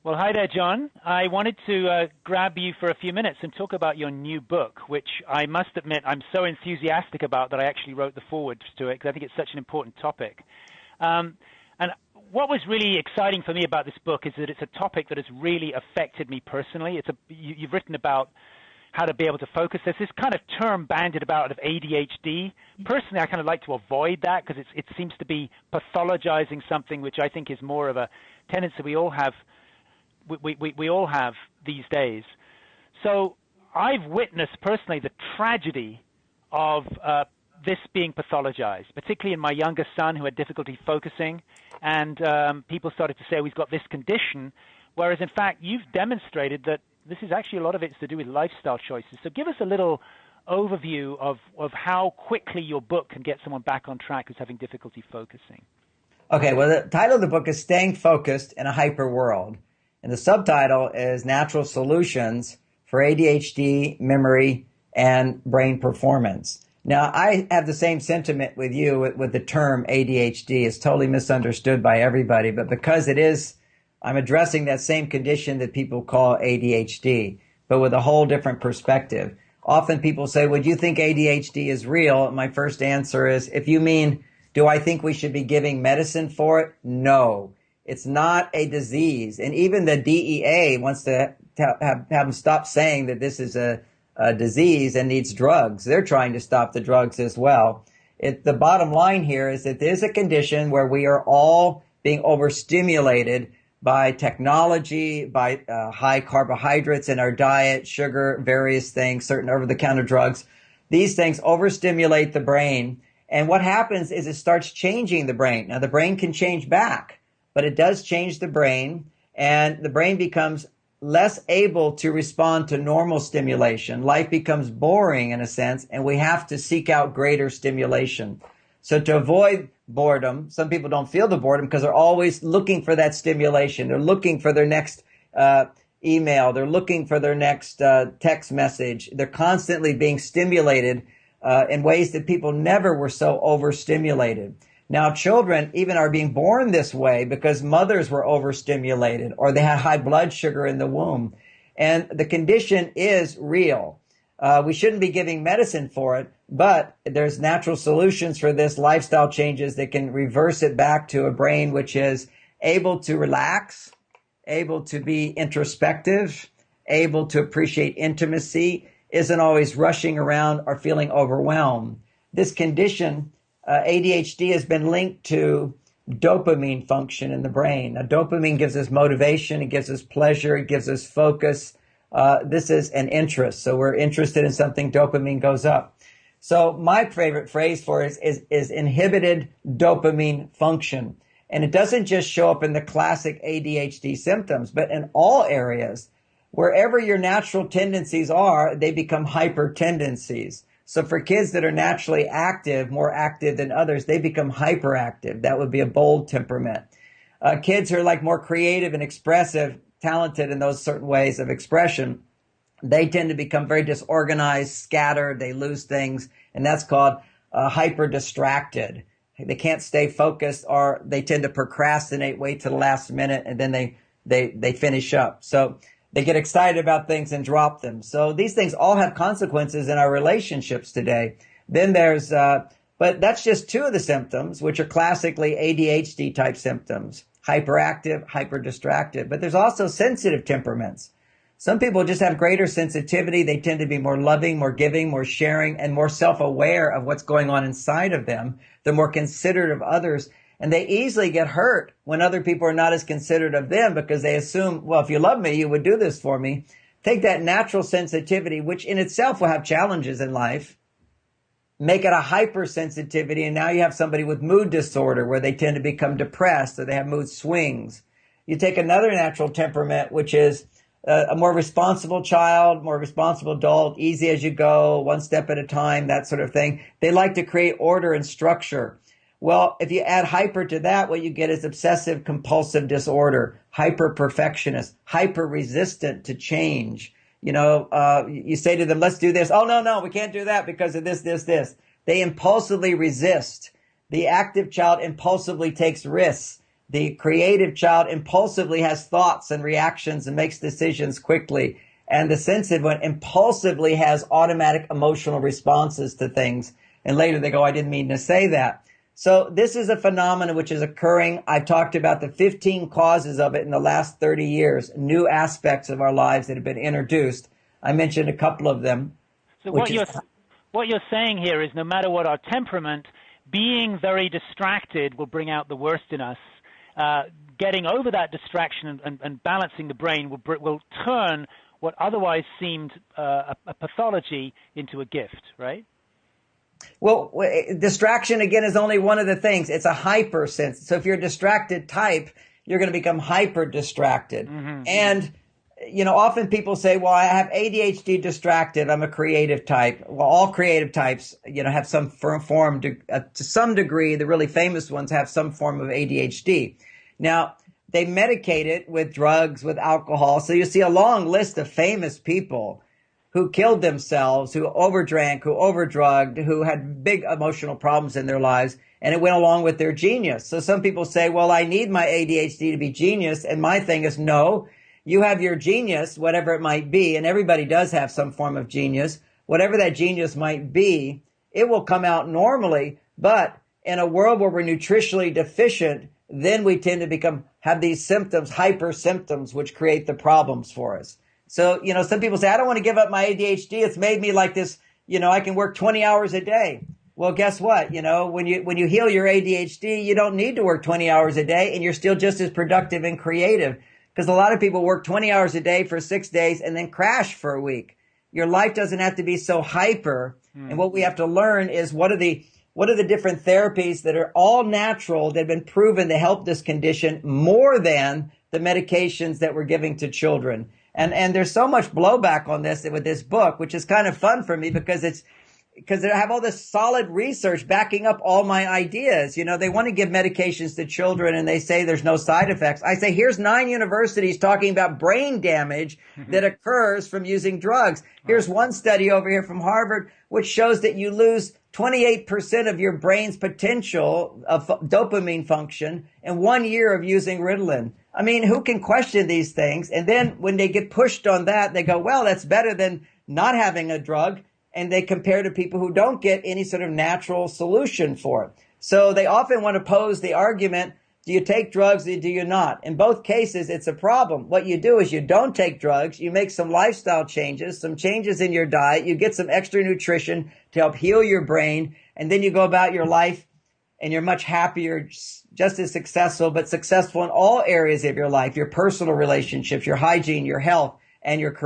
Well, hi there, John. I wanted to grab you for a few minutes and talk about your new book, which I must admit I'm so enthusiastic about that I actually wrote the foreword to it because I think it's such an important topic. And what was really exciting for me about this book is that it's a topic that has really affected me personally. You've written about how to be able to focus. There's this kind of term bandied about of ADHD. Personally, I kind of like to avoid that because it seems to be pathologizing something which I think is more of a tendency we all have. We all have these days. So I've witnessed personally the tragedy of this being pathologized, particularly in my youngest son who had difficulty focusing, and people started to say, oh, he's got this condition, whereas in fact you've demonstrated that this is actually a lot of it's to do with lifestyle choices. So give us a little overview of how quickly your book can get someone back on track who's having difficulty focusing. Okay, well, the title of the book is Staying Focused in a Hyper World. And the subtitle is Natural Solutions for ADHD, Memory, and Brain Performance. Now, I have the same sentiment with you with the term ADHD. It's totally misunderstood by everybody, but because it is, I'm addressing that same condition that people call ADHD, but with a whole different perspective. Often people say, would you think ADHD is real? My first answer is, if you mean, do I think we should be giving medicine for it? No. It's not a disease. And even the DEA wants to have them stop saying that this is a disease and needs drugs. They're trying to stop the drugs as well. The bottom line here is that there's a condition where we are all being overstimulated by technology, by high carbohydrates in our diet, sugar, various things, certain over-the-counter drugs. These things overstimulate the brain. And what happens is it starts changing the brain. Now, the brain can change back, but it does change the brain, and the brain becomes less able to respond to normal stimulation. Life becomes boring in a sense, and we have to seek out greater stimulation. So to avoid boredom, some people don't feel the boredom because they're always looking for that stimulation. They're looking for their next email. They're looking for their next text message. They're constantly being stimulated in ways that people never were so overstimulated. Now, children even are being born this way because mothers were overstimulated or they had high blood sugar in the womb. And the condition is real. We shouldn't be giving medicine for it, but there's natural solutions for this, lifestyle changes that can reverse it back to a brain which is able to relax, able to be introspective, able to appreciate intimacy, isn't always rushing around or feeling overwhelmed. This condition, ADHD, has been linked to dopamine function in the brain. Now, dopamine gives us motivation, it gives us pleasure, it gives us focus. This is an interest. So we're interested in something, dopamine goes up. So my favorite phrase for it is inhibited dopamine function. And it doesn't just show up in the classic ADHD symptoms, but in all areas. Wherever your natural tendencies are, they become hyper tendencies. So for kids that are naturally active, more active than others, they become hyperactive. That would be a bold temperament. Kids who are like more creative and expressive, talented in those certain ways of expression, they tend to become very disorganized, scattered, they lose things, and that's called hyper distracted. They can't stay focused, or they tend to procrastinate, wait to the last minute, and then they finish up. So they get excited about things and drop them. So these things all have consequences in our relationships today. Then there's, but that's just two of the symptoms, which are classically ADHD type symptoms: hyperactive, hyper-distracted. But there's also sensitive temperaments. Some people just have greater sensitivity. They tend to be more loving, more giving, more sharing, and more self-aware of what's going on inside of them. They're more considerate of others. And they easily get hurt when other people are not as considerate of them because they assume, well, if you love me, you would do this for me. Take that natural sensitivity, which in itself will have challenges in life, make it a hypersensitivity, and now you have somebody with mood disorder where they tend to become depressed or they have mood swings. You take another natural temperament, which is a more responsible child, more responsible adult, easy as you go, one step at a time, that sort of thing. They like to create order and structure. Well, if you add hyper to that, what you get is obsessive compulsive disorder, hyper perfectionist, hyper resistant to change. You know, you say to them, let's do this. Oh, no, we can't do that because of this. They impulsively resist. The active child impulsively takes risks. The creative child impulsively has thoughts and reactions and makes decisions quickly. And the sensitive one impulsively has automatic emotional responses to things. And later they go, I didn't mean to say that. So this is a phenomenon which is occurring. I've talked about the 15 causes of it in the last 30 years, new aspects of our lives that have been introduced. I mentioned a couple of them. So what you're saying here is no matter what our temperament, being very distracted will bring out the worst in us. Getting over that distraction and balancing the brain will turn what otherwise seemed a pathology into a gift, right? Well, distraction, again, is only one of the things. It's a hyper sense. So if you're a distracted type, you're going to become hyper distracted. Mm-hmm. And, often people say, well, I have ADHD distracted. I'm a creative type. Well, all creative types, have some form to some degree. The really famous ones have some form of ADHD. Now, they medicate it with drugs, with alcohol. So you see a long list of famous people who killed themselves, who overdrank, who overdrugged, who had big emotional problems in their lives, and it went along with their genius. So some people say, well, I need my ADHD to be genius, and my thing is, no, you have your genius, whatever it might be, and everybody does have some form of genius. Whatever that genius might be, it will come out normally, but in a world where we're nutritionally deficient, then we tend to have these symptoms, hyper symptoms, which create the problems for us. So, some people say, I don't want to give up my ADHD. It's made me like this, I can work 20 hours a day. Well, guess what? When you heal your ADHD, you don't need to work 20 hours a day, and you're still just as productive and creative. Because a lot of people work 20 hours a day for 6 days and then crash for a week. Your life doesn't have to be so hyper. And what we have to learn is what are the different therapies that are all natural that have been proven to help this condition more than the medications that we're giving to children. And there's so much blowback on this with this book, which is kind of fun for me because I have all this solid research backing up all my ideas. They want to give medications to children and they say there's no side effects. I say, here's 9 universities talking about brain damage that occurs from using drugs. Here's one study over here from Harvard, which shows that you lose 28% of your brain's potential of dopamine function in 1 year of using Ritalin. I mean, who can question these things? And then when they get pushed on that, they go, well, that's better than not having a drug. And they compare to people who don't get any sort of natural solution for it. So they often want to pose the argument, do you take drugs or do you not? In both cases, it's a problem. What you do is you don't take drugs, you make some lifestyle changes, some changes in your diet, you get some extra nutrition to help heal your brain, and then you go about your life and you're much happier, just as successful, but successful in all areas of your life, your personal relationships, your hygiene, your health, and your career.